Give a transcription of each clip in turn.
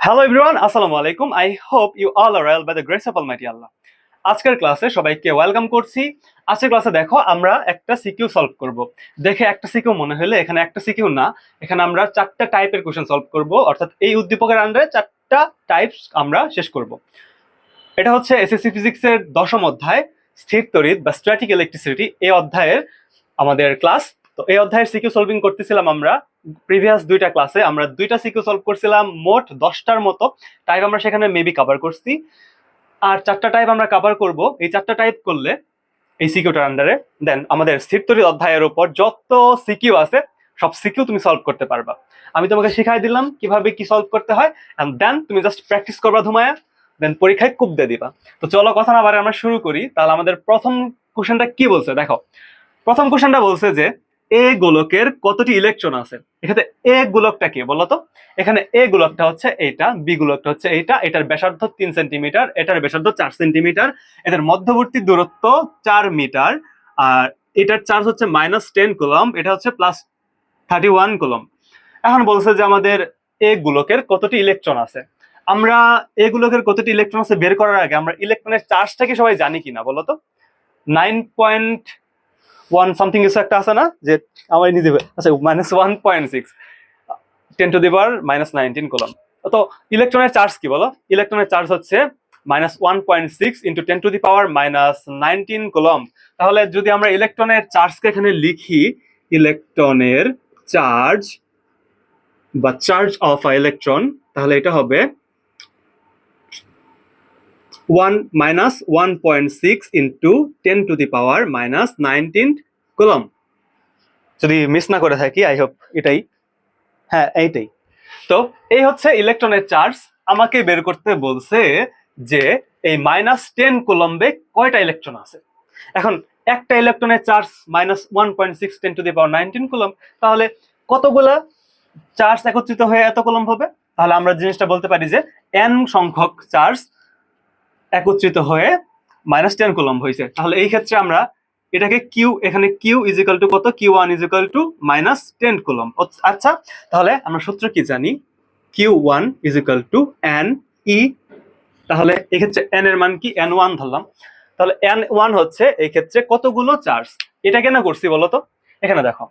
Hello everyone, আসসালামু আলাইকুম। I hope you all are well by the grace of almighty Allah. আজকের ক্লাসে সবাইকে ওয়েলকাম করছি। আজকের ক্লাসে দেখো আমরা একটা সিকিউ সলভ করব। দেখে একটা সিকিউ মনে হলে এখানে একটা সিকিউ না, এখানে আমরা চারটা টাইপের কোশ্চেন সলভ করব, অর্থাৎ এই উদ্দীপকের আন্ডারে চারটা টাইপস আমরা শেষ করব। এটা হচ্ছে এসএসসি ফিজিক্সের 10ম অধ্যায় স্থির তড়িৎ বা স্ট্যাটিক ইলেকট্রিসিটি, এই অধ্যায়ের আমাদের ক্লাস। তো এই অধ্যায়ের সিকিউ সলভিং করতেছিলাম আমরা। প্রিভিয়াস দুইটা ক্লাসে আমরা দুইটা সিকিউ সলভ করছিলাম, মোট 10টার মতো টাইপ আমরা সেখানে মেবি কভার করছি, আর চারটা টাইপ আমরা কভার করব। এই চারটা টাইপ করলে এই সিকিউটার আন্ডারে দেন আমাদের স্থির তড়িৎ অধ্যায়ের উপর যত সিকিউ আছে সব সিকিউ তুমি সলভ করতে পারবা। আমি তোমাকে শিখাই দিলাম কিভাবে কি সলভ করতে হয়, এন্ড দেন তুমি জাস্ট প্র্যাকটিস করবা ধুমায়া, দেন পরীক্ষায় কুপ দিয়ে দিবা। তো চলো কথা না বারে আমরা শুরু করি। তাহলে আমাদের প্রথম কোশ্চেনটা কি বলছে দেখো। প্রথম কোশ্চেনটা বলছে যে এ গোলকের কতটি ইলেকট্রন আছে। এখানে এ গোলকটা কি বলতো? এখানে এ গোলকটা হচ্ছে এইটা, বি গোলকটা হচ্ছে এইটা, এটার ব্যাসার্ধ 3 সেন্টিমিটার, এটার ব্যাসার্ধ 4 সেন্টিমিটার, এদের মধ্যবর্তী দূরত্ব 4 মিটার, আর এটার চার্জ হচ্ছে -10 কুলম্ব, এটা হচ্ছে +31 কুলম্ব। এখন বলছে যে আমাদের এ গোলকের কতটি ইলেকট্রন আছে। আমরা এ গোলকের কতটি ইলেকট্রন আছে বের করার আগে আমরা ইলেকট্রনের চার্জটাকে সবাই জানি কিনা বলতো? 9.1 সামথিং কিছু একটা আছে না, যে আমার নিজে আচ্ছা -1.6 10⁻⁻19 কুলম্ব। তো ইলেকট্রনের চার্জ কি বলো? ইলেকট্রনের চার্জ হচ্ছে -1.6 × 10⁻⁻19 কুলম্ব। তাহলে যদি আমরা ইলেকট্রনের চার্জকে এখানে লিখি, ইলেকট্রনের চার্জ বা চার্জ অফ ইলেকট্রন, তাহলে এটা হবে 1.6 × 10⁻⁻19 কুলম্ব। যদি মিস না করে থাকি, আই হোপ এটাই, হ্যাঁ এইটাই। তো এই হচ্ছে ইলেকট্রনের চার্জ। আমাকে বের করতে বলছে যে এই -10 কুলম্বে কয়টা ইলেকট্রন আছে। এখন একটা ইলেকট্রনের চার্জ -1.6 10⁻19 কুলম্ব, তাহলে কতগুলা চার্জ একত্রিত হয়ে এত কুলম্ব হবে? তাহলে আমরা জিনিসটা বলতে পারি যে n সংখ্যক চার্জ একত্রিত হয়ে -10 কুলম্ব হয়েছে। তাহলে এই ক্ষেত্রে আমরা এটাকে কিউ, এখানে কিউ ইজিক্যাল টু কত? Q1 is equal two -10 coulomb. আচ্ছা, তাহলে আমরা সূত্র কি জানি? Q1 is equal two n e। তাহলে এক্ষেত্রে n এর মান কি? n1 ধরলাম। তাহলে n1 হচ্ছে এই ক্ষেত্রে কতগুলো চার্জ। এটা কেন করছি বলতো? এখানে দেখো,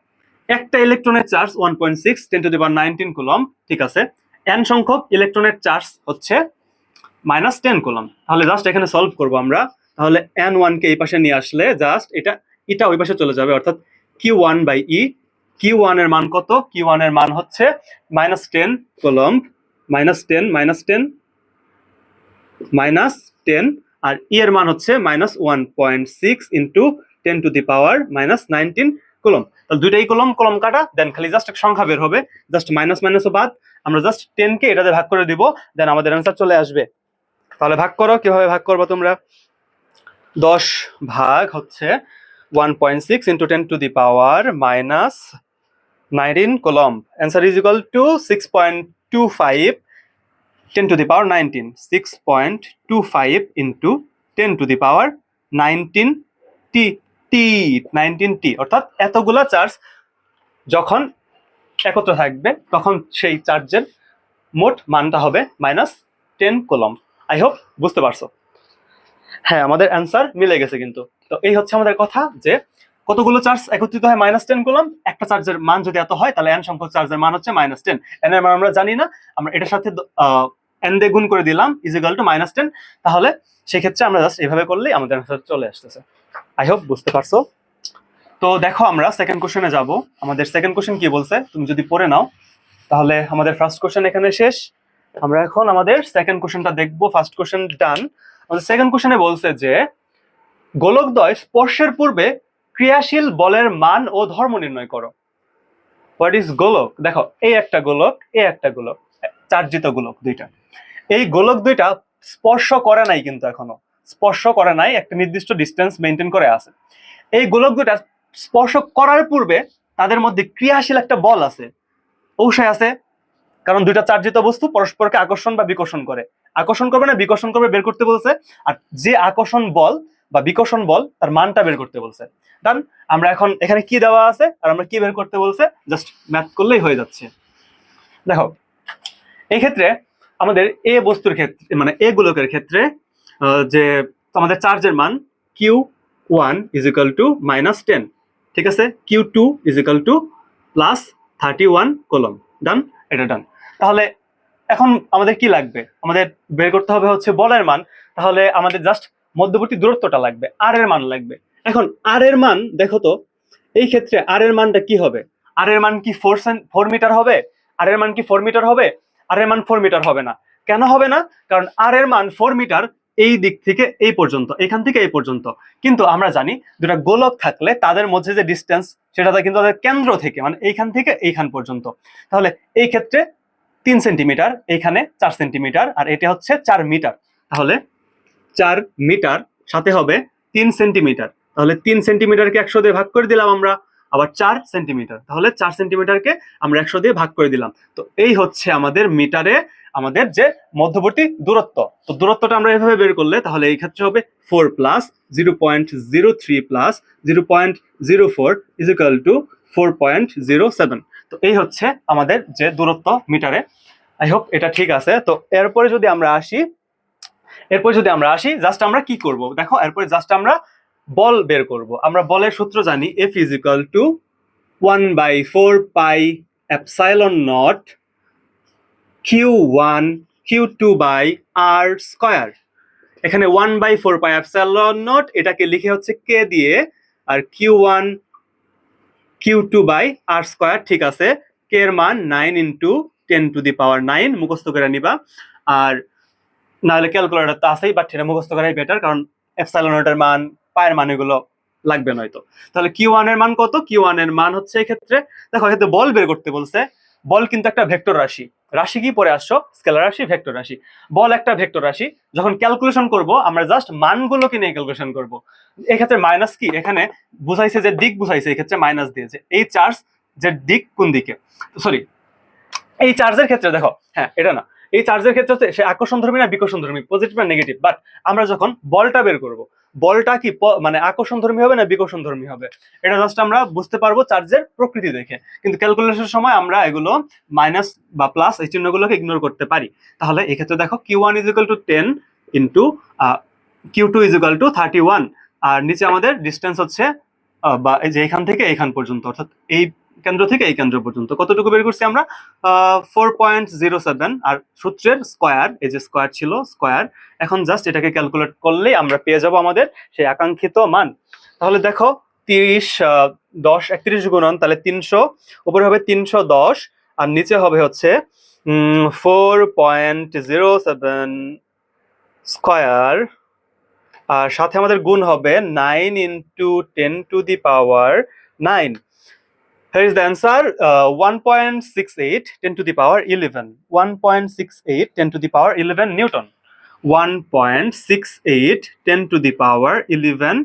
একটা ইলেকট্রনের চার্জ 1.6 10⁻19 কুলম্ব, ঠিক আছে। n সংখ্যক ইলেকট্রনের চার্জ হচ্ছে -10 কুলম্ব। তাহলে জাস্ট এখানে সলভ করব আমরা। তাহলে n1 কে এই পাশে নিয়ে আসলে জাস্ট এটা ওই পাশে চলে যাবে, অর্থাৎ Q1/E। Q1 এর মান কত? Q1 এর মান হচ্ছে -10 কুলম্ব, -10 -10, আর E এর মান হচ্ছে -1.6 × 10⁻⁻19 কুলম্ব। তাহলে দুইটাই কুলম্ব, কুলম্ব কাটা, দেন খালি জাস্ট একটা সংখ্যা বের হবে, জাস্ট মাইনাস মাইনাসও বাদ, আমরা জাস্ট 10 কে এটাতে ভাগ করে দিব, দেন আমাদের অ্যান্সার চলে আসবে। তাহলে ভাগ করো, কিভাবে ভাগ করবো তোমরা? 10 ভাগ হচ্ছে 1.6 × 10⁻⁻19 coulomb. Answer is equal two 6.25 10⁻19, 6.25 × 10⁻19 19 টি, অর্থাৎ এতগুলা চার্জ যখন একত্র থাকবে তখন সেই চার্জের মোট মানটা হবে -10 কুলম্ব। আই হোপ বুঝতে পারছো। হ্যাঁ, আমাদের অ্যান্সার মিলে গেছে কিন্তু। তো এই হচ্ছে আমাদের কথা যে কতগুলো চার্জ একত্রিত হয় -10 কুলম্ব। একটা চার্জের মান যদি এত হয় তাহলে n সংখ্যক চার্জের মান হচ্ছে -10। n এর মান আমরা জানি না, আমরা এটার সাথে n দিয়ে গুণ করে দিলাম ইজিক্যাল টু -10। তাহলে সেই ক্ষেত্রে আমরা জাস্ট এইভাবে করলেই আমাদের অ্যান্সার চলে আসতেছে। আই হোপ বুঝতে পারছো। তো দেখো আমরা সেকেন্ড কোশ্চেনে যাব। আমাদের সেকেন্ড কোশ্চেন কি বলছে তুমি যদি পড়ে নাও, তাহলে আমাদের ফার্স্ট কোশ্চেন এখানে শেষ। আমরা এখন আমাদের সেকেন্ড কোশ্চেনটা দেখবো। ফার্স্ট কোশ্চেন ডান। আমাদের সেকেন্ড কোশ্চেনে বলছে যে গোলকদ্বয় স্পর্শের পূর্বে ক্রিয়াশীল বলের মান ও ধর্ম নির্ণয় করো। হোয়াট ইজ গোলক? দেখো, এই একটা গোলক, এই একটা গোলক, চার্জিত গোলক দুইটা। এই গোলক দুইটা স্পর্শ করে নাই, কিন্তু এখনো স্পর্শ করে নাই, একটা নির্দিষ্ট ডিস্টেন্স মেনটেন করে আছে। এই গোলক দুইটা স্পর্শ করার পূর্বে তাদের মধ্যে ক্রিয়াশীল একটা বল আছে, অবশ্যই আছে, কারণ দুইটা চার্জিত বস্তু পরস্পরকে আকর্ষণ বা বিকর্ষণ করে। আকর্ষণ করবে না বিকর্ষণ করবে বের করতে বলছে, আর যে আকর্ষণ বল বা বিকর্ষণ বল তার মানটা বের করতে বলছে। ডান। আমরা এখন এখানে কি দেওয়া আছে আর আমরা কি বের করতে বলছে, জাস্ট ম্যাথ করলেই হয়ে যাচ্ছে। দেখো, এই ক্ষেত্রে আমাদের এ বস্তুর ক্ষেত্রে মানে এ গোলকের ক্ষেত্রে যে আমাদের চার্জের মান Q1 ইজ ইকাল টু -10, ঠিক আছে, Q2 is equal to +31 coulomb. Done, এটা ডান। তাহলে এখন আমাদের কি লাগবে? আমাদের বের করতে হবে হচ্ছে বলের মান। তাহলে আমাদের জাস্ট মধ্যবর্তী দূরত্বটা লাগবে, আর এর মান লাগবে। এখন আর এর মান দেখো তো, এই ক্ষেত্রে আর এর মানটা কি হবে? আর এর মান কি 4 মিটার হবে? আর এর মান কি 4 মিটার হবে? আর এর মান 4 মিটার হবে না। কেন হবে না? কারণ আর এর মান 4 মিটার এই দিক থেকে এই পর্যন্ত, এখান থেকে এই পর্যন্ত। কিন্তু আমরা জানি দুটা গোলক থাকলে তাদের মধ্যে যে ডিস্টেন্স সেটা কিন্তু তাদের কেন্দ্র থেকে মানে এইখান থেকে এইখান পর্যন্ত। তাহলে এই ক্ষেত্রে 3 সেন্টিমিটার, এখানে 4 সেন্টিমিটার, আর এটা হচ্ছে 4 মিটার। তাহলে 4 মিটার সাথে হবে 3 সেন্টিমিটার। তাহলে 3 সেন্টিমিটারকে 100 দিয়ে ভাগ করে দিলাম আমরা, আবার 4 সেন্টিমিটার। তাহলে 4 সেন্টিমিটারকে আমরা 100 দিয়ে ভাগ করে দিলাম। তো এই হচ্ছে আমাদের মিটারে আমাদের যে মধ্যবর্তী দূরত্ব। তো দূরত্বটা আমরা এভাবে বের করলে তাহলে এই ক্ষেত্রে হবে 4 plus 0.03 plus 0.04 is equal two 4.07। তো এই হচ্ছে আমাদের যে দূরত্ব মিটারে। আই হোপ এটা ঠিক আছে। তো এরপরে যদি আমরা আসি জাস্ট আমরা কি করব দেখো, এরপরে জাস্ট আমরা বল বের করব। আমরা বলের সূত্র জানি F is equal to 1/4 pi epsilon not Q1 Q2 by R square. এখানে 1/4 পাই এপসাইলন নট এটাকে লিখে হচ্ছে কে দিয়ে, আর Q1 Q2 by R square, ঠিক আছে। কে এর মান 9 ইন্টু 10⁹9 মুখস্থ করে নিবা, আর নাহলে ক্যালকুলেটর তো আছেই, বাট এটা মুখস্থ করাই বেটার, কারণ এপসাইলন নটের মান পায়ের মান এগুলো লাগবে নয়তো। তাহলে Q1 এর মান কত? Q1 এর মান হচ্ছে এক্ষেত্রে দেখো, এক্ষেত্রে বল বের করতে বলছে। বল কিন্তু একটা ভেক্টর রাশি। রাশি কি পরে আসছো? স্কেলার রাশি, ভেক্টর রাশি। বল একটা ভেক্টর রাশি। যখন ক্যালকুলেশন করব আমরা জাস্ট মানগুলোকে নিয়ে ক্যালকুলেশন করব। এক্ষেত্রে মাইনাস কি এখানে বুঝাইছে, যে দিক বুঝাইছে, এক্ষেত্রে মাইনাস দিয়েছে। এই চার্জ যে দিক কোন দিকে, সরি এই চার্জের ক্ষেত্রে দেখো, হ্যাঁ এটা না, এই চার্জের ক্ষেত্রে হচ্ছে সে আকর্ষণধর্মী না বিকর্ষণধর্মী, পজিটিভ না নেগেটিভ। বাট আমরা যখন বলটা বের করব, বলটা কি মানে আকর্ষণধর্মী হবে না বিকর্ষণধর্মী হবে, এটা জাস্ট আমরা বুঝতে পারবো চার্জের প্রকৃতি দেখে। কিন্তু ক্যালকুলেশনের সময় আমরা এগুলো মাইনাস বা প্লাস এই চিহ্নগুলোকে ইগনোর করতে পারি। তাহলে এক্ষেত্রে দেখো Q1 is equal two 10 into Q2 is equal two 31, আর নিচে আমাদের ডিস্টেন্স হচ্ছে বা এই যে এখান থেকে এখান পর্যন্ত, অর্থাৎ এই কেন্দ্র থেকে এই কেন্দ্র পর্যন্ত কতটুকু বের করছি আমরা? 4.07। আর সূত্রের স্কয়ার, এই যে স্কয়ার ছিল স্কয়ার, এখন জাস্ট এটাকে ক্যালকুলেট করলেই আমরা পেয়ে যাব আমাদের সেই আকাঙ্ক্ষিত মান। তাহলে দেখো 30 10 31 গুণন, তাহলে 300, উপরে হবে 310, আর নিচে হবে হচ্ছে 4.07 স্কয়ার, আর সাথে আমাদের গুণ হবে 9 into 10⁹9। Here is the answer, 1.68 10⁻11, 1.68 10⁻11 Newton, 1.68 10⁻11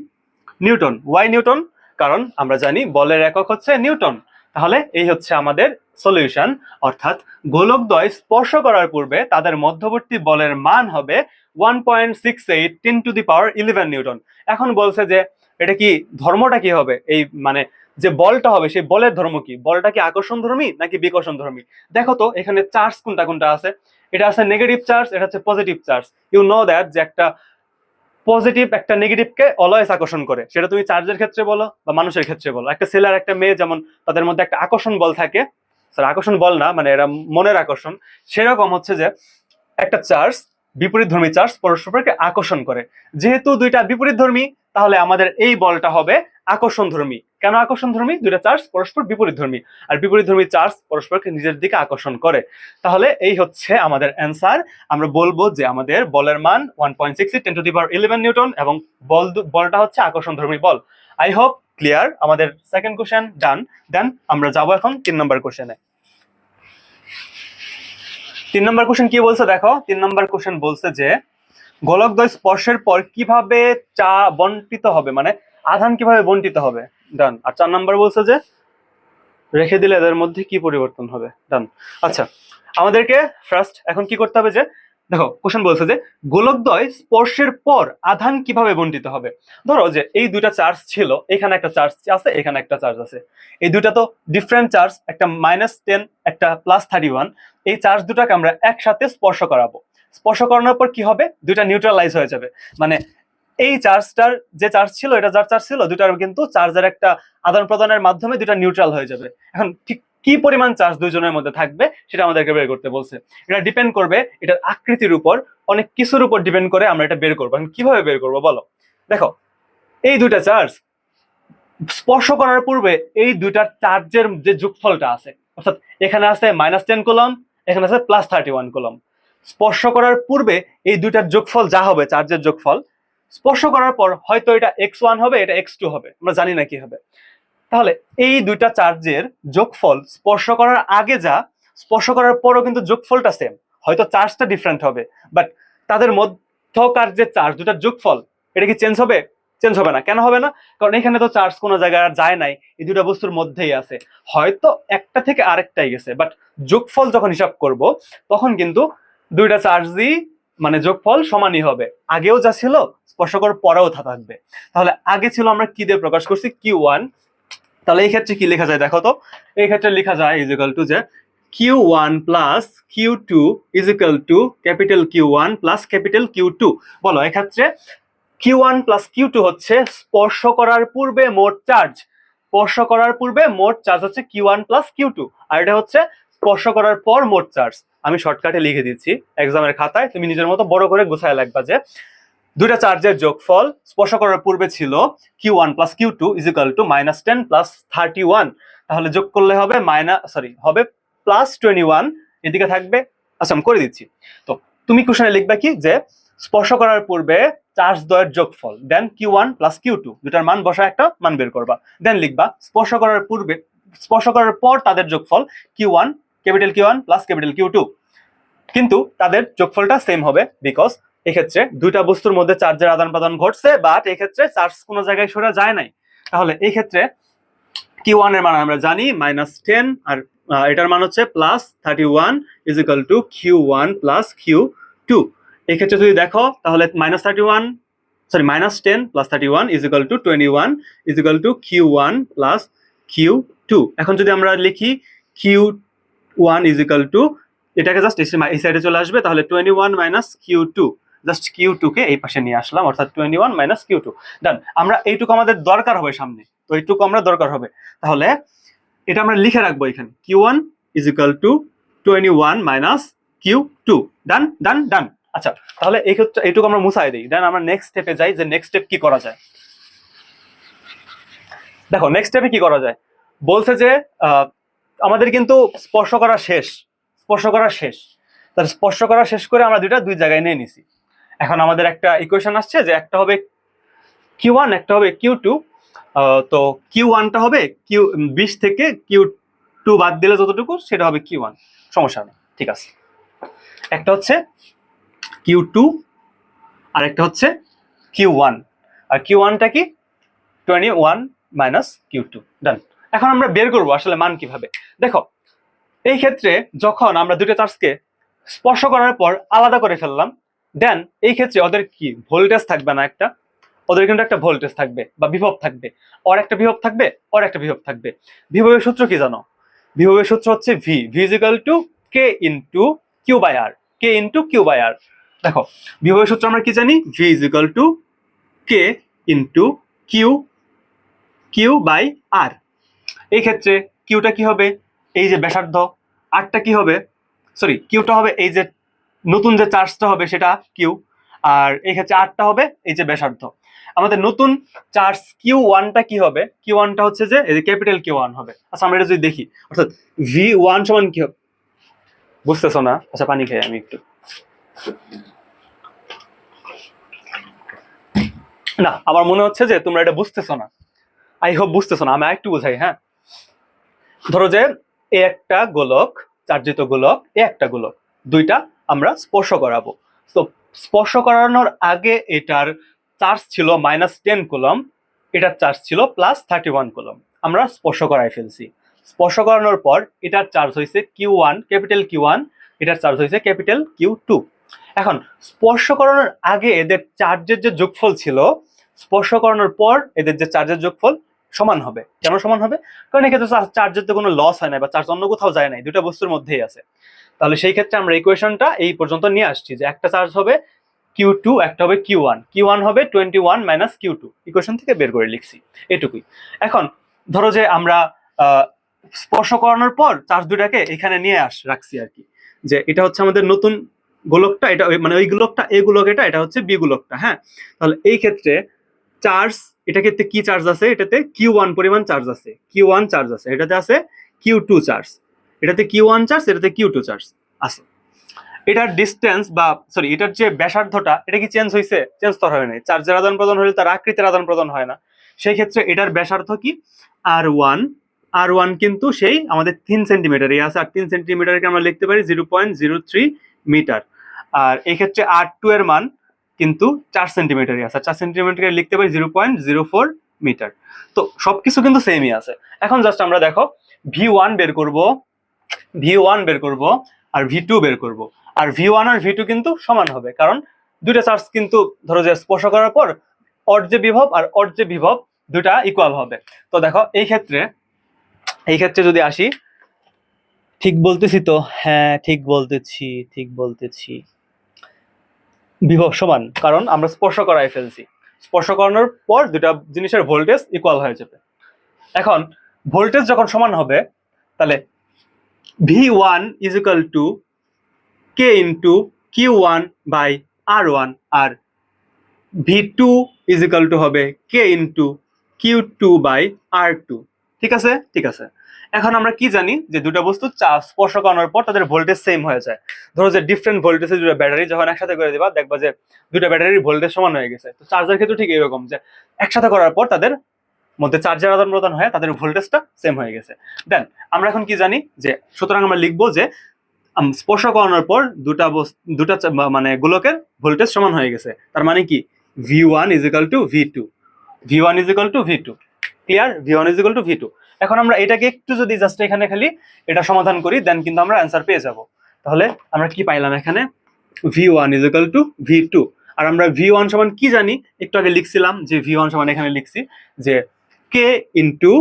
newton. Why newton? কারণ আমরা জানি বলের একক হচ্ছে নিউটন। তাহলে এই হচ্ছে আমাদের সলিউশন, অর্থাৎ গোলকদ্বয় স্পর্শ করার পূর্বে তাদের মধ্যবর্তী বলের মান হবে 1.68 10⁻11 নিউটন। এখন বলছে যে এটা কি ধর্মটা কি হবে, এই মানে যে বলটা হবে সেই বলের ধর্ম কি? বলটা কি আকর্ষণধর্মী নাকি বিকর্ষণধর্মী? দেখো তো এখানে চার্জ কোনটা কোনটা আছে। এটা আছে নেগেটিভ চার্জ, এটা হচ্ছে positive charge. You know that যে একটা পজিটিভ একটা নেগেটিভকে অলওয়েজ আকর্ষণ করে, সেটা তুমি চার্জের ক্ষেত্রে বলো বা মানুষের ক্ষেত্রে বলো। একটা ছেলে আর একটা মেয়ে যেমন তাদের মধ্যে একটা আকর্ষণ বল থাকে, স্যার আকর্ষণ বল না মানে এরা মনের আকর্ষণ, সেরকম হচ্ছে যে একটা চার্জ বিপরীতধর্মী চার্জ পরস্পরকে আকর্ষণ করে। যেহেতু দুইটা বিপরীতধর্মী তাহলে আমাদের এই বলটা হবে আকর্ষণধর্মী। কেন আকর্ষণধর্মী? দুইটা চার্জ পরস্পর বিপরীতধর্মী, আর বিপরীতধর্মী চার্জ পরস্পরকে নিজের দিকে আকর্ষণ করে। তাহলে এই হচ্ছে আমাদের অ্যান্সার। আমরা বলবো যে আমাদের বলের মান 1.68 10⁻11 নিউটন এবং বলটা হচ্ছে আকর্ষণধর্মী বল। I hope clear. আমাদের সেকেন্ড কোশ্চেন ডান। দেন আমরা যাবো এখন 3 নম্বর কোশ্চেনে। 3 নম্বর কোশ্চেন কি বলছে দেখো, 3 নম্বর কোশ্চেন বলছে যে গোলকদ্বয় স্পর্শের পর কিভাবে বন্টিত হবে, মানে আধান কিভাবে বন্টিত হবে। ডান। আর 4 নম্বর বলছে যে রেখে দিলে এদের মধ্যে কি পরিবর্তন হবে। ডান। আচ্ছা, আমাদেরকে ফার্স্ট এখন কি করতে হবে যে দেখো কোশ্চেন বলছে যে গোলকদ্বয় স্পর্শের পর আধান কিভাবে বন্টিত হবে। ধরো যে এই দুইটা চার্জ ছিল, এখানে একটা চার্জ আছে, এখানে একটা চার্জ আছে, এই দুইটা তো ডিফারেন্ট চার্জ, একটা -10 একটা +31। এই চার্জ দুটাকে আমরা একসাথে স্পর্শ করাবো। স্পর্শ করানোর পর কি হবে, দুইটা নিউট্রালাইজ হয়ে যাবে। মানে এই চার্জটার যে চার্জ ছিল, এটা যার চার্জ ছিল, দুটার কিন্তু চার্জের একটা আদান প্রদানের মাধ্যমে দুটা নিউট্রাল হয়ে যাবে। এখন ঠিক কি পরিমাণ চার্জ দুইজনের মধ্যে থাকবে সেটা আমাদেরকে বের করতে বলছে। এটা ডিপেন্ড করবে এটার আকৃতির উপর, অনেক কিছুর উপর ডিপেন্ড করে আমরা এটা বের করবো। এখন কিভাবে বের করবো বলো। দেখো এই দুইটা চার্জ স্পর্শ করার পূর্বে এই দুইটার চার্জের যে যোগফলটা আছে, অর্থাৎ এখানে আছে -10 কুলম, এখানে আছে +31 কুলম। স্পর্শ করার পূর্বে এই দুইটার যোগফল যা হবে, চার্জের যোগফল, স্পর্শ করার পর হয়তো এটা x1 হবে, এটা x2 হবে, আমরা জানি না কি হবে। তাহলে এই দুইটা চার্জের যোগফল স্পর্শ করার আগে যা, স্পর্শ করার পরও কিন্তু যোগফলটা সেম, হয়তো চার্জটা ডিফারেন্ট হবে, বাট তাদের মধ্যকার যে চার্জ, দুটার যোগফল, এটা কি চেঞ্জ হবে? চেঞ্জ হবে না। কেন হবে না? কারণ এখানে তো চার্জ কোনো জায়গায় যায় নাই, এই দুটা বস্তুর মধ্যেই আছে, হয়তো একটা থেকে আরেকটাই গেছে, বাট যোগফল যখন হিসাব করব তখন কিন্তু দুইটা চার্জই মানে যোগফল সমানই হবে, আগেও যা ছিল স্পর্শ করার পরেও তা থাকবে। তাহলে আগে ছিল আমরা কি দিয়ে প্রকাশ করছি, Q1। তাহলে এই ক্ষেত্রে কি লেখা যায় দেখো তো, এই ক্ষেত্রে লেখা যায় ইজ ইকুয়াল টু যে Q1 plus Q2 is equal two capital Q1 plus capital Q2। বলো এক্ষেত্রে Q1 প্লাস Q2 হচ্ছে স্পর্শ করার পূর্বে মোট চার্জ, স্পর্শ করার পূর্বে মোট চার্জ হচ্ছে Q1 প্লাস Q2, আর এটা হচ্ছে স্পর্শ করার পর মোট চার্জ। আমি শর্টকাটে লিখে দিচ্ছি, এক্সামের খাতায় তুমি নিজের মতো বড় করে গুছায় লিখবা যে দুইটা চার্জের যোগফল স্পর্শ করার পূর্বে ছিল Q1 plus Q2 is equal two -10 plus 31। তাহলে যোগ করলে হবে হবে +21, এদিকে থাকবে। আচ্ছা আমি করে দিচ্ছি। তো তুমি কোশ্চেনে লিখবা কি যে স্পর্শ করার পূর্বে চার্জ দ্বয়ের যোগফল, দেন Q1 প্লাস Q2, দুটার মান বসা একটা মান বের করবা, দেন লিখবা স্পর্শ করার পূর্বে, স্পর্শ করার পর তাদের যোগফল Q1 capital Q1 plus capital Q2, কিন্তু তাদের যোগফলটা সেম হবে, বিকজ এক্ষেত্রে দুইটা বস্তুর মধ্যে চার্জের আদান প্রদান ঘটছে, বাট এক্ষেত্রে চার্জ কোনো জায়গায় সরে যায় নাই। তাহলে এই ক্ষেত্রে Q1 এর মান আমরা জানি -10, আর এটার মান হচ্ছে +31 is equal two Q1 plus Q2। এই ক্ষেত্রে যদি দেখো তাহলে -10 plus 31 is equal two 21 is equal two Q1 plus Q2। এখন যদি আমরা লিখি Q1 ইজ ইকুয়াল টু, এটাকে জাস্ট এই সাইডে চলে আসবে, তাহলে 21 মাইনাস Q2, জাস্ট Q2 কে এই পাশে নিয়ে আসলাম, অর্থাৎ 21 মাইনাস Q2। ডান। আমরা এইটুকু আমাদের দরকার হবে সামনে, তো এইটুকু আমরা দরকার হবে, তাহলে এটা আমরা লিখে রাখবো এখানে Q1 is equal two 21 minus Q2। ডান ডান ডান। আচ্ছা তাহলে এই ক্ষেত্রে এইটুকু আমরা মুছাই দিই, দেন আমরা নেক্সট স্টেপে যাই যে নেক্সট স্টেপ কি করা যায়। দেখো নেক্সট স্টেপে কি করা যায়, বলছে যে আমাদের কিন্তু স্পর্শ করা শেষ, স্পর্শ করা শেষ, তাহলে স্পর্শ করা শেষ করে আমরা দুই জায়গায় নিয়ে নিছি। এখন আমাদের একটা ইকুয়েশন আসছে যে একটা হবে Q1, একটা হবে Q2। তো Q1টা হবে 20 থেকে Q2 বাদ দিলে যতটুকু সেটা হবে Q1, সমস্যা নেই, ঠিক আছে। একটা হচ্ছে Q2 আর একটা হচ্ছে Q1, আর Q1টা কি 21 মাইনাস Q2। ডান। এখন আমরা বের করবো আসলে মান কিভাবে। দেখো এই ক্ষেত্রে যখন আমরা দুটো চার্জকে স্পর্শ করার পর আলাদা করে ফেললাম, দেন এই ক্ষেত্রে ওদের কি ভোল্টেজ থাকবে না একটা, ওদের কিন্তু একটা ভোল্টেজ থাকবে বা বিভব থাকবে, ওর একটা বিভব থাকবে, ওর একটা বিভব থাকবে। বিভবের সূত্র কি জানো? বিভবের সূত্র হচ্ছে v is equal to k into q by r, k into q by r. দেখো বিভবের সূত্র আমরা কি জানি, v is equal to k into q by r. এই ক্ষেত্রে কিউটা কি হবে, এই যে ব্যাসার্ধ, আরটা কি হবে, কিউটা হবে এই যে নতুন যে চার্জটা হবে সেটা কিউ, আর এই ক্ষেত্রে আরটা হবে এই যে ব্যাসার্ধ। আমাদের নতুন চার্জ Q1টা কি হবে, Q1টা হচ্ছে যে এই যে ক্যাপিটাল Q1 হবে। আচ্ছা আমরা এটা যদি দেখি, অর্থাৎ V1 সমান কি হবে, বুঝতেছো না? আচ্ছা পানি খাই আমি একটু, না আমার মনে হচ্ছে যে তোমরা এটা বুঝতেছো না, আই হোপ বুঝতেছো না, আমি একটু বুঝাই। হ্যাঁ, ধরো যে এ একটা গোলক, চার্জিত গোলক, এ একটা গোলক, দুইটা আমরা স্পর্শ করাবো। তো স্পর্শ করানোর আগে এটার চার্জ ছিল -10 কুলম, এটার চার্জ ছিল +31 কুলম, আমরা স্পর্শ করাই ফেলছি। স্পর্শ করানোর পর এটার চার্জ হয়েছে Q1 ক্যাপিটাল Q1, এটার চার্জ হয়েছে ক্যাপিটাল Q2। এখন স্পর্শ করানোর আগে এদের চার্জের যে যোগফল ছিল, স্পর্শ করানোর পর এদের যে চার্জের যোগফল সমান হবে। কেন সমান হবে? কারণ এক্ষেত্রে চার্জের তো কোনো লস হয় না বা চার্জ অন্য কোথাও যায় নাই, দুটা বস্তুর মধ্যেই আছে। তাহলে সেই ক্ষেত্রে আমরা ইকুয়েশনটা এই পর্যন্ত নিয়ে আসছি যে একটা চার্জ হবে Q2, একটা হবে Q1। Q1 হবে 21 মাইনাস Q2, ইকুয়েশন থেকে বের করে লিখছি, এটুকুই। এখন ধরো যে আমরা স্পর্শ করানোর পর চার্জ দুটাকে এখানে নিয়ে রাখছি আর কি, যে এটা হচ্ছে আমাদের নতুন গোলকটা, এটা মানে ওই গোলকটা এ গোলক, এটা হচ্ছে বি গোলকটা। হ্যাঁ, তাহলে এই ক্ষেত্রে চার্জ, এটাকে কি চার্জ আছে, এটাতে Q1 পরিমাণ চার্জ আছে, Q1 চার্জ আছে, এটাতে আছে Q2 চার্জ, এটাতে Q1 চার্জ, এটাতে Q2 চার্জ আছে। এটার ডিসটেন্স বা সরি এটার যে ব্যাসার্ধটা, এটা কি চেঞ্জ হয়েছে? চেঞ্জ তো হয় নাই। চার্জের আদান প্রদান হলে তার আকৃতির আদান প্রদান হয় না। সেই ক্ষেত্রে এটার ব্যাসার্ধ কি? R1। R1 কিন্তু সেই আমাদের 3 সেন্টিমিটারই আছে, আর 3 সেন্টিমিটারকে আমরা লিখতে পারি 0.03 মিটার। আর এই ক্ষেত্রে R2 এর মান কিন্তু 4 সেন্টিমিটারই আছে, 4 সেন্টিমিটারকে লিখতে পারি 0.04 মিটার। তো সবকিছু কিন্তু সেমই আছে। এখন জাস্ট আমরা দেখো V1 বের করব, V1 বের করব আর V2 বের করব। আর V1 আর V2 কিন্তু সমান হবে, কারণ দুইটা চার্জ কিন্তু ধরো যে স্পর্শ করার পর অর যে বিভব আর অর যে বিভব দুটা ইকুয়াল হবে। তো দেখো এই ক্ষেত্রে যদি আসি, ঠিক বলতেছি তো? হ্যাঁ ঠিক বলতেছি, বিভব সমান, কারণ আমরা স্পর্শ করাই ফেলছি। স্পর্শ করানোর পর দুটা জিনিসের ভোল্টেজ ইকুয়াল হয়ে যাবে। এখন ভোল্টেজ যখন সমান হবে, তাহলে V1 is equal to K into Q1 by R1, R V2 is equal to হবে K into Q2 by R2। ঠিক আছে, ঠিক আছে। এখন আমরা কি জানি যে দুটো বস্তু স্পর্শ করানোর পর তাদের ভোল্টেজ সেম হয়ে যায়। ধরো যে ডিফারেন্ট ভোল্টেজের দুটো ব্যাটারি যখন একসাথে করে দিবা, দেখবা যে দুটো ব্যাটারির ভোল্টেজ সমান হয়ে গেছে। তো চার্জের ক্ষেত্রে ঠিক এরকম, যে একসাথে করার পর তাদের মধ্যে চার্জের আদান প্রদান হয়, তাদের ভোল্টেজটা সেম হয়ে গেছে। দেন আমরা এখন কি জানি, যে সুতরাং আমরা লিখবো যে স্পর্শ করানোর পর দুটা মানে গোলকের ভোল্টেজ সমান হয়ে গেছে। তার মানে কি V1 is equal to V2, V1 is equal to V2। Clear? V1 is equal to V2। এখন আমরা এটাকে একটু যদি জাস্ট এখানে খালি এটা সমাধান করি, দেন কিন্তু আমরা অ্যান্সার পেয়ে যাব। তাহলে আমরা কি পাইলাম এখানে? V1 is equal to V2। আর আমরা V1 সমান কি জানি, একটু আগে লিখছিলাম যে V1 সমান এখানে লিখছি যে K into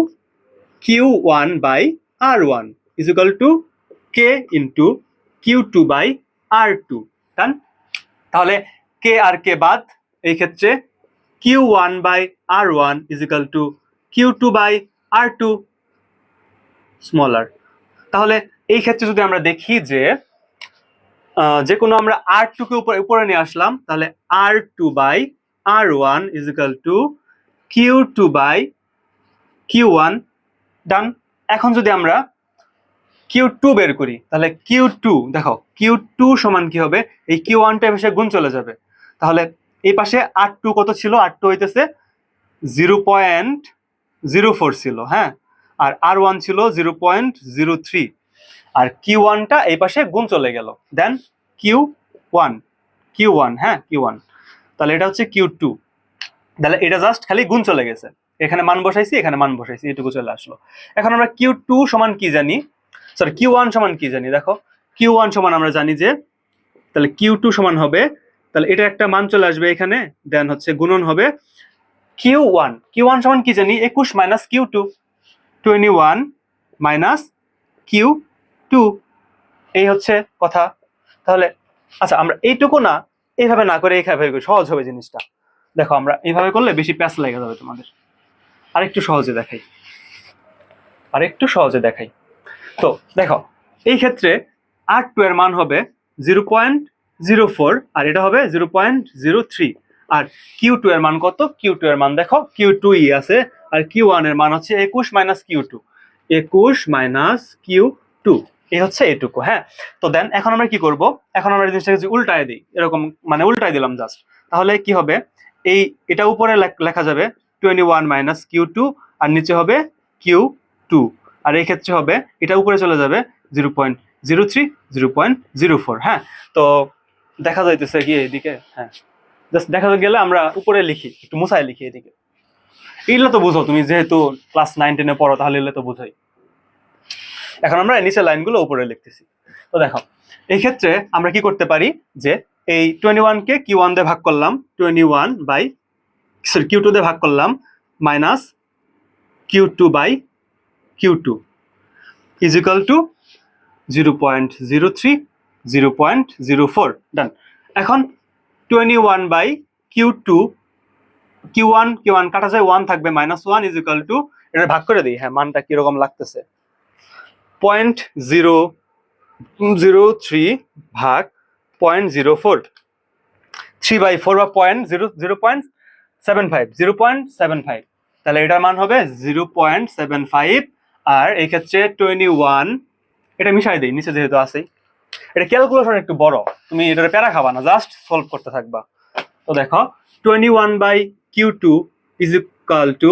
Q1 by R1 is equal to K into Q2 by R2। ডান? তাহলে K আর K বাদ, এই ক্ষেত্রে Q1 by R1 is equal to Q2 by R2 smaller। তাহলে এই ক্ষেত্রে যদি আমরা দেখি যে কোনো আমরা R2 কে উপরে নিয়ে আসলাম, তাহলে R2 by R1 is equal to Q2 by Q1। ডান? এখন যদি আমরা Q2 বের করি, তাহলে Q2 দেখো Q2 সমান কি হবে, এই Q1 টা এসে গুণ চলে যাবে। তাহলে এই পাশে R2 কত ছিল? R2 হইতেছে 0.04 ছিল। হ্যাঁ, আর R1 ছিল 0.03, আর Q1 টা এই পাশে গুণ চলে গেল, দেন Q1, হ্যাঁ Q1। তাহলে এটা হচ্ছে Q2। তাহলে এটা জাস্ট খালি গুণ চলে গেছে, এখানে মান বসাইছি, এখানে মান বসাইছি, এটুকু চলে আসলো। এখন আমরা Q2 সমান কি জানি, সরি Q1 সমান কি জানি? দেখো Q1 সমান আমরা জানি যে, তাহলে Q2 সমান হবে, তাহলে এটা একটা মান চলে আসবে এখানে, দেন হচ্ছে গুণন হবে Q1 সমান কি জানি? 21 মাইনাস Q2, 21 মাইনাস Q2, এই হচ্ছে কথা। তাহলে আচ্ছা, আমরা এইটুকু না, এইভাবে না করে এইভাবে সহজ হবে জিনিসটা। দেখো আমরা এইভাবে করলে বেশি প্যাচ লেগে যাবে তোমাদের। আরেকটু সহজে দেখাই। তো দেখো এই ক্ষেত্রে R2 এর মান হবে 0.04, আর এটা হবে 0.03। আর Q2 এর মান কত? Q2 এর মান দেখো Q2 আছে, আর Q1 এর মান হচ্ছে 21 মাইনাস Q2, 21 মাইনাস Q2, এই হচ্ছে এটুকু। হ্যাঁ, তো দেন এখন আমরা কি করব? এখন আমরা জিনিসটাকে যদি উল্টায় দিই, এরকম মানে উল্টায় দিলাম জাস্ট, তাহলে কি হবে? এটা উপরে লেখা যাবে 21 মাইনাস Q2, আর নিচে হবে Q2, আর এই ক্ষেত্রে হবে এটা উপরে চলে যাবে 0.03, 0.04। হ্যাঁ, তো দেখা যাইতেছে কি এইদিকে? হ্যাঁ, জাস্ট দেখা গেলে আমরা উপরে লিখি, একটু মুছায় লিখি এদিকে। এগুলো তো বুঝো তুমি, যেহেতু ক্লাস 9-10-এ পড়ো, তাহলে এগুলো তো বুঝোই। এখন আমরা নিচের লাইনগুলো উপরে লিখতেছি। তো দেখো এই ক্ষেত্রে আমরা কি করতে পারি, যে এই 21-কে Q1 দিয়ে ভাগ করলাম, 21 বাই Q2 দিয়ে ভাগ করলাম, minus Q2 by Q2 is equal to 0.03, 0.04। Done. এখন 21 বাই Q2, Q1 কাটা যায়, 1 থাকবে, -1 ইজ ইকুয়াল টু, এটা ভাগ করে দিই, হ্যাঁ মানটা কিরকম লাগতেছে, 0.003 ভাগ 0.04, 3/4 বা 0.75, তাহলে এটার মান হবে 0.75। আর এই ক্ষেত্রে 21, এটা মিশাই দিই নিচে যেহেতু আছেই, এটা ক্যালকুলেশন একটু বড়, তুমি এটার প্যারা খাবা না, জাস্ট সলভ করতে থাকবা। তো দেখো 21 by Q2 is equal to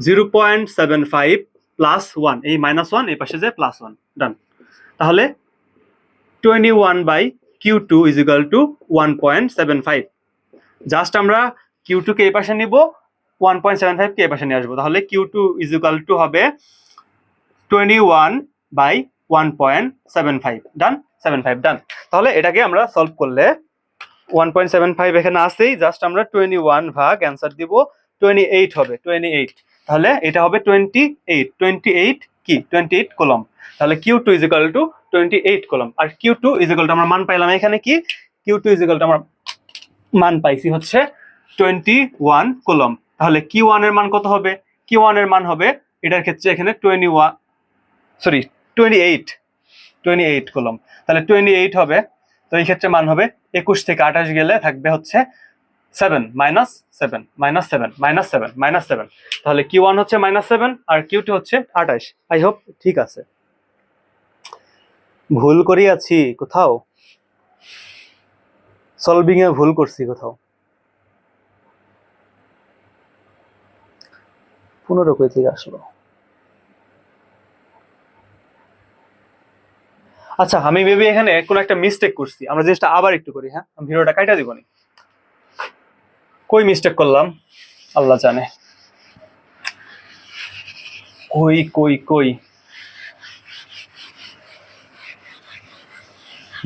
0.75 plus 1, এই -1 এই পাশে যে +1। ডান। তাহলে 21 by Q2 is equal to 1.75। Just আমরা Q2 কে এই পাশে নিব, 1.75 কে এই পাশে নিয়ে আসবো, তাহলে Q2 ইজ ইকুয়াল টু হবে 21 বাই 1.75। ডান, 75। ডান। তাহলে এটাকে আমরা সলভ করলে 1.75 এখানে আসেই, জাস্ট আমরা 21 ভাগ অ্যান্সার দিব, 28 হবে, 28। তাহলে এটা হবে 28 কি 28 কলম। তাহলে Q2 ইজ ইকুয়াল টু 28 কলম। আর Q2 ইজ ইকুয়াল টু আমরা মান পাইলাম এখানে কি, Q2 ইজ ইকুয়াল টু আমরা মান পাইছি হচ্ছে 21 কলম। তাহলে Q1 এর মান কত হবে, Q1 এর মান হবে এটার ক্ষেত্রে এখানে 28 কলম, তাহলে 28 হবে। তো এই ক্ষেত্রে মান হবে 21 থেকে 28 গেলে থাকবে হচ্ছে 7, -7, তাহলে Q1 হচ্ছে -7 আর Q2 হচ্ছে 28। আই হোপ ঠিক আছে, ভুল করি আছি কোথাও, সলভিং এ ভুল করছি কোথাও, 15 কই থেকে আসলো। আচ্ছা, আমি মেবি এখানে কোন একটা মিস্টেক করছি, আমরা জিনিসটা আবার একটু করি। হ্যাঁ, আমি ভিডিওটা কাটা দিব নি, কই মিস্টেক করলাম আল্লাহ জানে, কই কই কই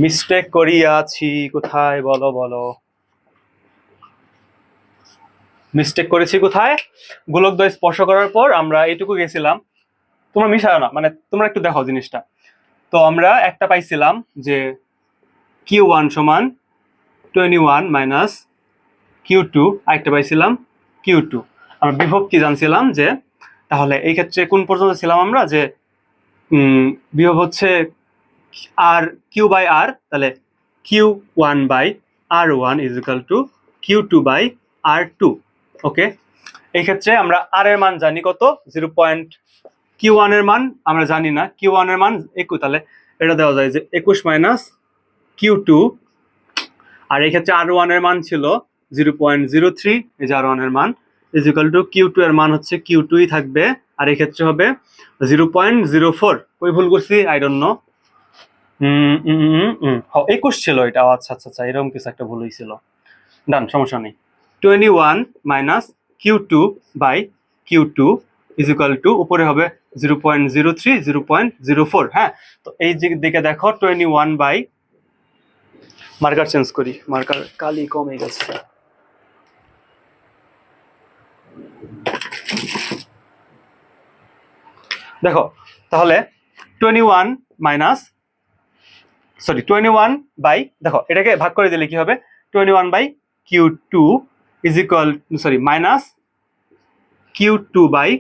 মিস্টেক করিয়াছি কোথায়, বলো বলো, মিস্টেক করেছি কোথায়? গোলকদ্বয় স্পর্শ করার পর আমরা এইটুকু গেছিলাম, তোমরা মিশাও না, মানে তোমরা একটু দেখো জিনিসটা। তো আমরা একটা পাইছিলাম যে Q1 সমান 21 মাইনাস Q2, আরেকটা পাইছিলাম Q2। আমরা বিভব কি জানছিলাম যে, তাহলে এই ক্ষেত্রে কোন পর্যন্ত ছিলাম আমরা, যে বিভব হচ্ছে আর কিউ বাই আর, তাহলে Q1 by R1 is equal to Q2 by R2। Okay, এই ক্ষেত্রে আমরা আর এর মান জানি কত, 0. Q1 এর মান আমরা জানি না, Q1 এর মান 21, তাহলে এটা দেওয়া যায় যে 21 মাইনাস Q2, আর এই ক্ষেত্রে R1 এর মান ছিল 0.03, এই যে R1 এর মান ইজ ইকুয়াল টু Q2 এর মান হচ্ছে Q2 ই থাকবে, আর এই ক্ষেত্রে হবে 0.04। কই ভুল করছি আই ডোন্ট নো, 21 ছিল এটা, আচ্ছা আচ্ছা আচ্ছা, এরকম কিছু একটা ভুল হয়েছিল। ডান, সমস্যা নেই। 21 minus Q2 by Q2 is equal to, উপরে হবে 0.03, 0.04। হ্যাঁ, তো এই দিকে দেখো 21 বাই, মার্কার চেঞ্জ করি, মার্কার কালি কমে গেছে। দেখো তাহলে 21 মাইনাস 21 বাই, দেখো এটাকে ভাগ করে দিলে কি হবে, 21 by Q2 is equal, minus Q2 by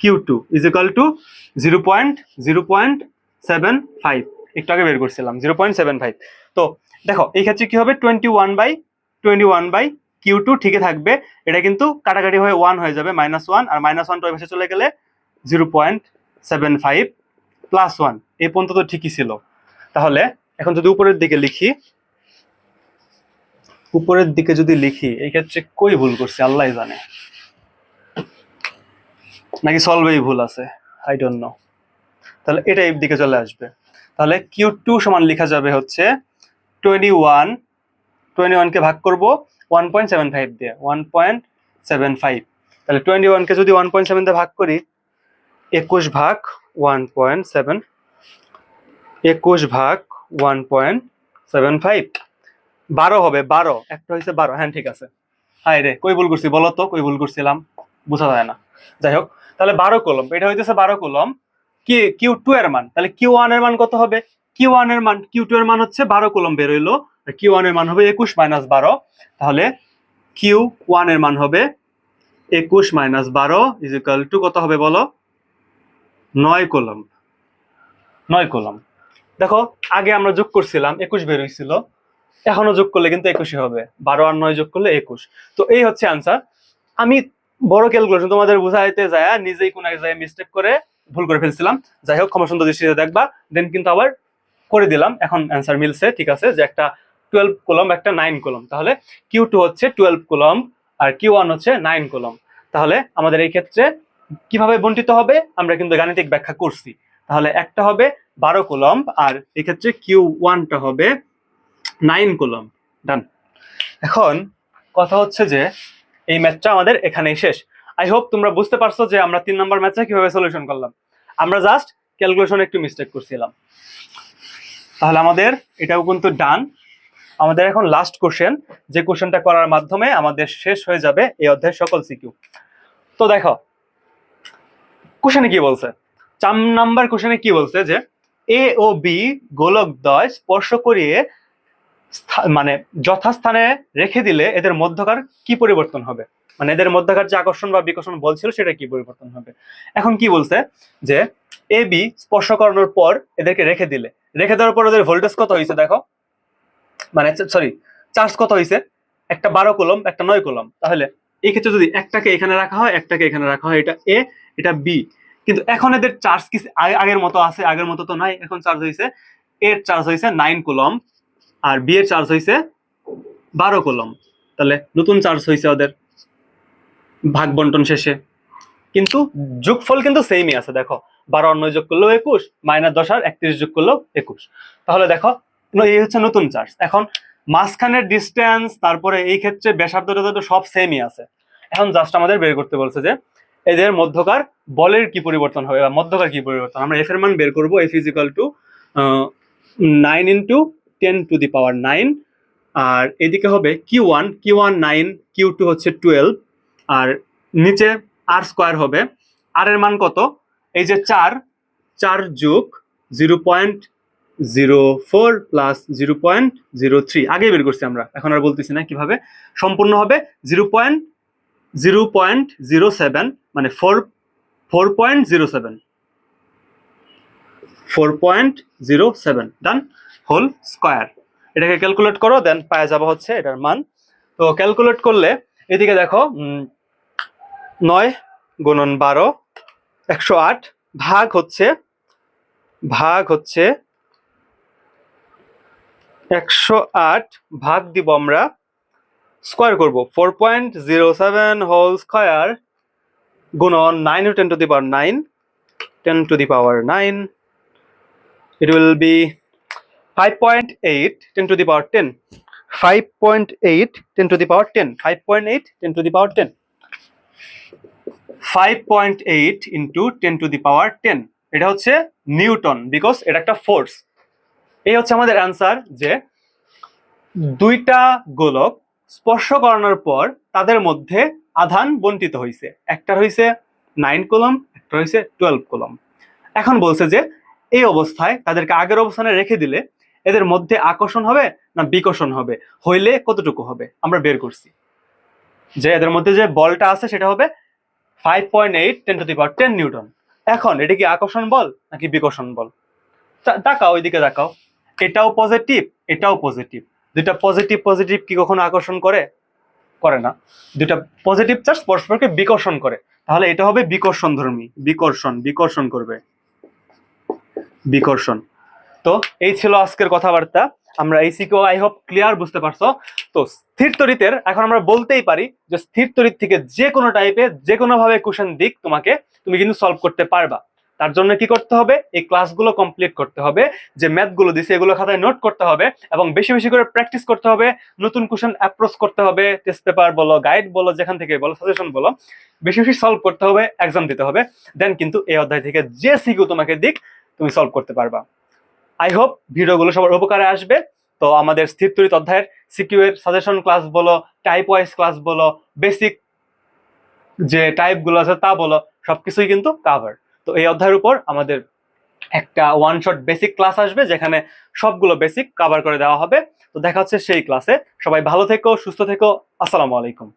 Q2 is equal to 0.0.75, একটু আগে বের করছিলাম 0.75। তো দেখো এই ক্ষেত্রে কি হবে, 21 বাই Q2 ঠিকই থাকবে, এটা কিন্তু কাটাকাটি হয়ে 1 হয়ে যাবে, -1, আর -1 তো পাশে চলে গেলে 0.75 প্লাস 1, এই পর্যন্ত তো ঠিকই ছিল। তাহলে এখন যদি উপরের দিকে লিখি, এই ক্ষেত্রে কই ভুল করছি আল্লাহ জানে, নাকি সলভেই ভুল আছে, আই ডোন্ট নো। তাহলে এটা এই দিকে চলে আসবে, তাহলে Q2 সমান লেখা যাবে হচ্ছে 21 কে ভাগ করব 1.75 দিয়ে, 1.75। তাহলে 21 কে যদি 1.7 দিয়ে ভাগ করি, 21 ভাগ 1.7, 21 ভাগ 1.75, 12 হবে, 12 একটা হয়েছে 12, হ্যাঁ ঠিক আছে। হায় রে, কই ভুল করছি বলো তো, কই ভুল করছিলাম, বোঝা যায় না। যাই হোক, তাহলে 12 কুলম্ব, এটা হইতেছে 12 কুলম্ব। কি কিউ টু এর মান, তাহলে কিউ ওয়ান এর মান কত হবে? কিউ ওয়ান এর মান, কিউ টু এর মান হচ্ছে 12 কুলম্ব বের হইলো, আর কিউ ওয়ান এর মান হবে 21 মাইনাস 12। তাহলে কিউ ওয়ান এর মান হবে 21 মাইনাস 12 ইজ ইকুয়াল টু কত হবে বলো? 9 কুলম্ব। 9 কুলম্ব। দেখো, আগে আমরা যোগ করছিলাম 21 বের হইছিল, এখনো যোগ করলে কিন্তু 21 হবে, 12 আর 9 যোগ করলে 21। তো এই হচ্ছে অ্যান্সার। আমি বড় ক্যালকুলেশন তোমাদের বুঝাইতে যায় নিজেই কোন এক জায়গায় মিস্টেক করে ভুল করে ফেলছিলাম। যাই হোক, ক্ষমা সুন্দর দৃষ্টিতে দেখবা, দেন কিন্তু আবার করে দিলাম, এখন অ্যান্সার মিলছে, ঠিক আছে, যে একটা 12 কুলম্ব একটা 9 কুলম্ব। তাহলে কিউ টু হচ্ছে 12 কুলম্ব আর কিউ ওয়ান হচ্ছে 9 কুলম্ব। তাহলে আমাদের এই ক্ষেত্রে কিভাবে বন্টিত হবে আমরা কিন্তু গাণিতিক ব্যাখ্যা করছি। তাহলে একটা হবে 12 কুলম্ব আর এই ক্ষেত্রে কিউ ওয়ানটা হবে 9 কুলম্ব। ডান। এখন কথা হচ্ছে যে এই ম্যাথটা আমাদের এখানেই শেষ। আই হোপ তোমরা বুঝতে পারছো যে আমরা 3 নম্বর ম্যাথটা কিভাবে সলিউশন করলাম। আমরা জাস্ট ক্যালকুলেশনে একটু মিস্টেক করছিলাম। তাহলে আমাদের এটাও কিন্তু ডান। আমাদের এখন লাস্ট কোশ্চেন, যে কোশ্চেনটা করার মাধ্যমে আমাদের শেষ হয়ে যাবে এই অধ্যায়ের সকল সিকিউ। তো দেখো কোশ্চেনে কি বলছে, 4 নাম্বার কোশ্চেনে কি বলছে যে এ ও বি গোলকদ্বয় স্পর্শ করিয়ে মানে যথাস্থানে রেখে দিলে এদের মধ্যকার কি পরিবর্তন হবে, মানে এদের মধ্যকার যে আকর্ষণ বা বিকর্ষণ বল ছিল সেটা কি পরিবর্তন হবে। এখন কি বলছে যে এ বি স্পর্শ করানোর পর এদেরকে রেখে দিলে, রেখে দেওয়ার পর ওদের ভোল্টেজ কত হয়েছে দেখো, মানে সরি চার্জ কত হয়েছে, একটা 12 কুলম্ব একটা 9 কুলম্ব। তাহলে এই ক্ষেত্রে যদি একটাকে এখানে রাখা হয় একটাকে এখানে রাখা হয়, এটা এ এটা বি, কিন্তু এখন এদের চার্জ কি আগের মতো আছে? আগের মতো তো নাই, এখন চার্জ হয়েছে, এর চার্জ হয়েছে 9 কুলম্ব আর বি এর চার্জ হয়েছে 12 কুলম্ব। তাহলে নতুন চার্জ হয়েছে ওদের ভাগ বন্টন শেষে, কিন্তু যোগফল কিন্তু সেমই আছে। দেখো 12 আর 9 যোগ করলেও 21, মাইনাস 10 আর 31 যোগ করলেও 21। তাহলে দেখো এই হচ্ছে নতুন চার্জ। এখন মাঝখানের ডিস্টেন্স, তারপরে এই ক্ষেত্রে ব্যাসার্ধটা তো সব সেমই আছে। এখন জাস্ট আমাদের বের করতে বলছে যে এদের মধ্যকার বলের কি পরিবর্তন হবে বা মধ্যকার কি পরিবর্তন। আমরা এফ এর মান বের করবো, F is equal to 9 into 10 to the power 9, আর এদিকে হবে q one, q one 9, q two হচ্ছে 12, আর নিচে আর স্কোয়ার হবে। আর এর মান কত? এই যে 4, 4 যোগ 0.04 প্লাস 0.03, আগেই বের করছি আমরা, এখন আর বলতেছি না কিভাবে। সম্পূর্ণ হবে 0.07, মানে 4.07, 4.07 ডান, হোল স্কোয়ার। এটাকে ক্যালকুলেট করো, দেন পাওয়া যাবে হচ্ছে এটার মান। তো ক্যালকুলেট করলে এদিকে দেখো 9 গুণন 12 108 ভাগ হচ্ছে 108 ভাগ দিব আমরা, স্কোয়ার করব 4.07 হোল স্কোয়ার গুণন 9 10 to the power 9, 10 to the power 9, it will be 5.8 10 to the power 10, 5.8 10 to the power 10, 5.8 10 to the power 10, 5.8 into 10 to the power 10, এটা হচ্ছে নিউটন, বিকজ এটা একটা ফোর্স। এই হচ্ছে আমাদের অ্যান্সার, যে দুইটা গোলক স্পর্শ করানোর পর তাদের মধ্যে আধান বন্টিত হয়েছে, একটা হয়েছে 9 কুলম্ব, একটা হয়েছে 12 কুলম্ব। এখন বলছে যে এই অবস্থায় তাদেরকে আগের অবস্থানে রেখে দিলে এদের মধ্যে আকর্ষণ হবে না বিকর্ষণ হবে, হইলে কতটুকু হবে আমরা বের করছি, যে এদের মধ্যে যে বলটা আছে সেটা হবে 5.8 10 to the power 10 নিউটন। এখন এটা কি আকর্ষণ বল নাকি বিকর্ষণ বল? তাকাও ওইদিকে তাকাও, এটাও পজিটিভ এটাও পজিটিভ, দুইটা পজিটিভ পজিটিভ কি কখনো আকর্ষণ করে? করে না। দুইটা পজিটিভ চার্জ পরস্পরকে বিকর্ষণ করে, তাহলে এটা হবে বিকর্ষণ ধর্মী, বিকর্ষণ করবে, বিকর্ষণ। তো এই ছিল আজকের কথাবার্তা। আমরা এই সিকিউ আই হোপ ক্লিয়ার বুঝতে পারছো। তো স্থির তড়িতের এখন আমরা বলতেই পারি যে স্থির তড়িৎ থেকে যে কোনো টাইপের যে কোনো ভাবে কোশ্চেন দিক তুমি কিন্তু সলভ করতে পারবা। তার জন্য কি করতে হবে? এই ক্লাসগুলো কমপ্লিট করতে হবে, যে ম্যাথগুলো দিছে এগুলো খাতায় নোট করতে হবে এবং বেশি বেশি করে প্র্যাকটিস করতে হবে, নতুন কোশ্চেন অ্যাপ্রোচ করতে হবে, টেস্ট পেপার বলো, গাইড বলো, যেখান থেকে বলো, সাজেশন বলো, বেশি বেশি সলভ করতে হবে, এক্সাম দিতে হবে। দেন কিন্তু এই অধ্যায় থেকে যে সিকিউ তোমাকে দিক তুমি সলভ করতে পারবা। আই হোপ ভিডিওগুলো সবার উপকারে আসবে। তো আমাদের স্থির তড়িৎ অধ্যায়ের সিকিউ এর সাজেশন ক্লাস বলো, টাইপ ওয়াইজ ক্লাস বলো, বেসিক যে টাইপগুলো আছে তা বলো, সবকিছুই কিন্তু কাভার। তো এই অধ্যায়ের উপর আমাদের একটা ওয়ান শট বেসিক ক্লাস আসবে, যেখানে সবগুলো বেসিক কভার করে দেওয়া হবে। তো দেখা হচ্ছে সেই ক্লাসে। সবাই ভালো থেকো, সুস্থ থেকো। আসসালামু আলাইকুম।